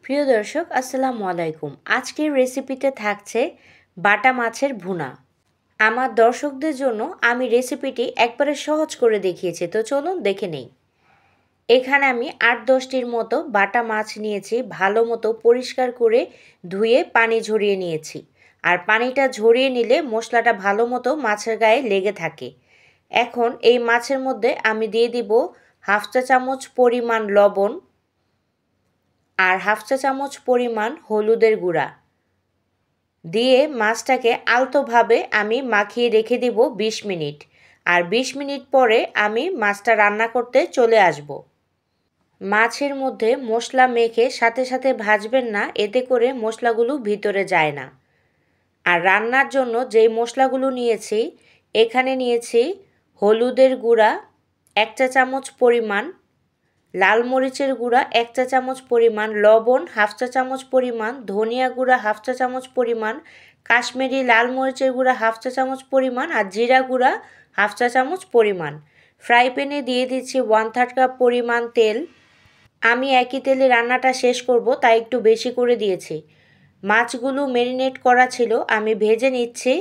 প্রিয় দর্শক আসসালামু আলাইকুম। আজকের রেসিপিতে থাকছে বাটা মাছের ভুনা। আমার দর্শকদের জন্য আমি রেসিপিটি একবারে সহজ করে দেখিয়েছি, তো চলুন দেখে নেই। এখানে আমি ৮-১০টির মতো বাটা মাছ নিয়েছি, ভালো মতো পরিষ্কার করে ধুয়ে পানি ঝরিয়ে নিয়েছি। আর পানিটা ঝরিয়ে নিলে মশলাটা ভালো মতো মাছের গায়ে লেগে থাকে। এখন এই মাছের মধ্যে আমি দিয়ে দিব হাফ চা চামচ পরিমাণ লবণ আর হাফ চা চামচ পরিমাণ হলুদের গুঁড়া দিয়ে মাছটাকে আলতোভাবে আমি মাখিয়ে রেখে দিব ২০ মিনিট। আর ২০ মিনিট পরে আমি মাছটা রান্না করতে চলে আসব। মাছের মধ্যে মশলা মেখে সাথে সাথে ভাজবেন না, এতে করে মশলাগুলো ভিতরে যায় না। আর রান্নার জন্য যেই মশলাগুলো নিয়েছি, এখানে নিয়েছি হলুদের গুঁড়া ১ চা চামচ পরিমাণ, লাল মরিচের গুঁড়া ১ চা চামচ পরিমাণ, লবণ হাফ চা চামচ পরিমাণ, ধনিয়া গুঁড়া হাফ চা চামচ পরিমাণ, কাশ্মীরি লাল মরিচের গুঁড়া হাফ চা চামচ পরিমাণ আর জিরা গুঁড়া হাফ চা চামচ পরিমাণ। ফ্রাই প্যানে দিয়ে দিচ্ছি 1/3 কাপ পরিমাণ তেল। আমি একই তেলে রান্নাটা শেষ করব, তাই একটু বেশি করে দিয়েছি। মাছগুলো ম্যারিনেট করা ছিল, আমি ভেজে নিচ্ছি।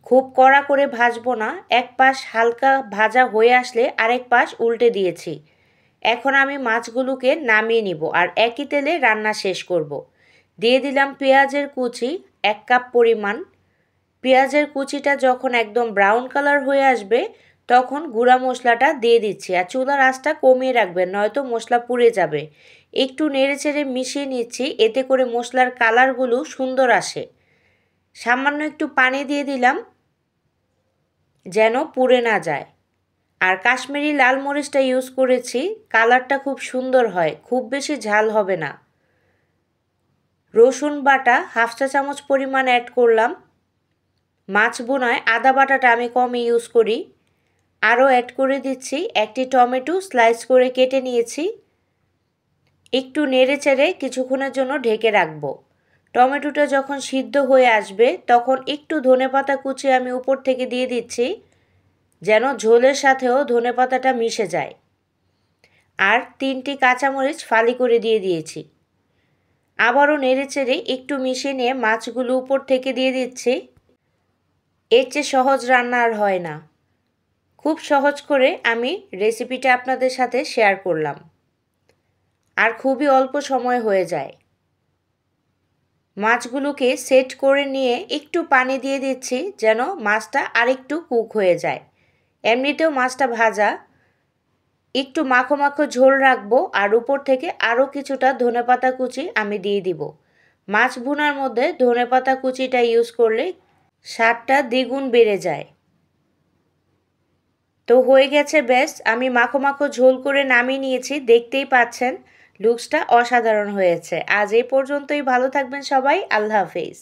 খুব কড়া করে ভাজবো না, এক পাশ হালকা ভাজা হয়ে আসলে আরেক পাশ উল্টে দিয়েছি। এখন আমি মাছগুলোকে নামিয়ে নিব আর একই তেলে রান্না শেষ করব। দিয়ে দিলাম পেঁয়াজের কুচি 1 কাপ পরিমাণ। পেঁয়াজের কুচিটা যখন একদম ব্রাউন কালার হয়ে আসবে তখন গুঁড়া মশলাটা দিয়ে দিচ্ছি। আর চুলার আঁচটা কমিয়ে রাখবেন, নয়তো মশলা পুড়ে যাবে। একটু নেড়েচেড়ে মিশিয়ে নিচ্ছি, এতে করে মশলার কালারগুলো সুন্দর আসে। সামান্য একটু পানি দিয়ে দিলাম যেন পুড়ে না যায়। আর কাশ্মীরি লাল মরিচটা ইউজ করেছি, কালারটা খুব সুন্দর হয়, খুব বেশি ঝাল হবে না। রসুন বাটা হাফ চা চামচ পরিমাণ অ্যাড করলাম। মাছ ভুনায় আদা বাটাটা আমি কম ইউজ করি। আরও অ্যাড করে দিচ্ছি একটি টমেটো স্লাইস করে কেটে নিয়েছি। একটু নেড়ে চেড়ে কিছুক্ষণের জন্য ঢেকে রাখবো। টমেটোটা যখন সিদ্ধ হয়ে আসবে তখন একটু ধনেপাতা কুচি আমি উপর থেকে দিয়ে দিচ্ছি, যেন ঝোলের সাথেও ধনেপাতাটা মিশে যায়। আর 3টি কাঁচামরিচ ফালি করে দিয়ে দিয়েছি। আবারও নেড়েচেড়ে একটু মিশিয়ে নিয়ে মাছগুলো উপর থেকে দিয়ে দিচ্ছি। এর চেয়ে সহজ রান্না আর হয় না। খুব সহজ করে আমি রেসিপিটা আপনাদের সাথে শেয়ার করলাম, আর খুবই অল্প সময় হয়ে যায়। মাছগুলোকে সেট করে নিয়ে একটু পানি দিয়ে দিচ্ছি যেন মাছটা আরেকটু কুক হয়ে যায়। এমনিতেও মাছটা ভাজা, একটু মাখো মাখো ঝোল রাখবো আর উপর থেকে আরও কিছুটা ধনেপাতা কুচি আমি দিয়ে দিব। মাছ ভুনার মধ্যে ধনেপাতা কুচিটা ইউজ করলে স্বাদটা দ্বিগুণ বেড়ে যায়। তো হয়ে গেছে বেশ, আমি মাখো মাখো ঝোল করে নামিয়ে নিয়েছি। দেখতেই পাচ্ছেন লুকসটা অসাধারণ হয়েছে। আজ এই পর্যন্তই, ভালো থাকবেন সবাই, আল্লাহ হাফেজ।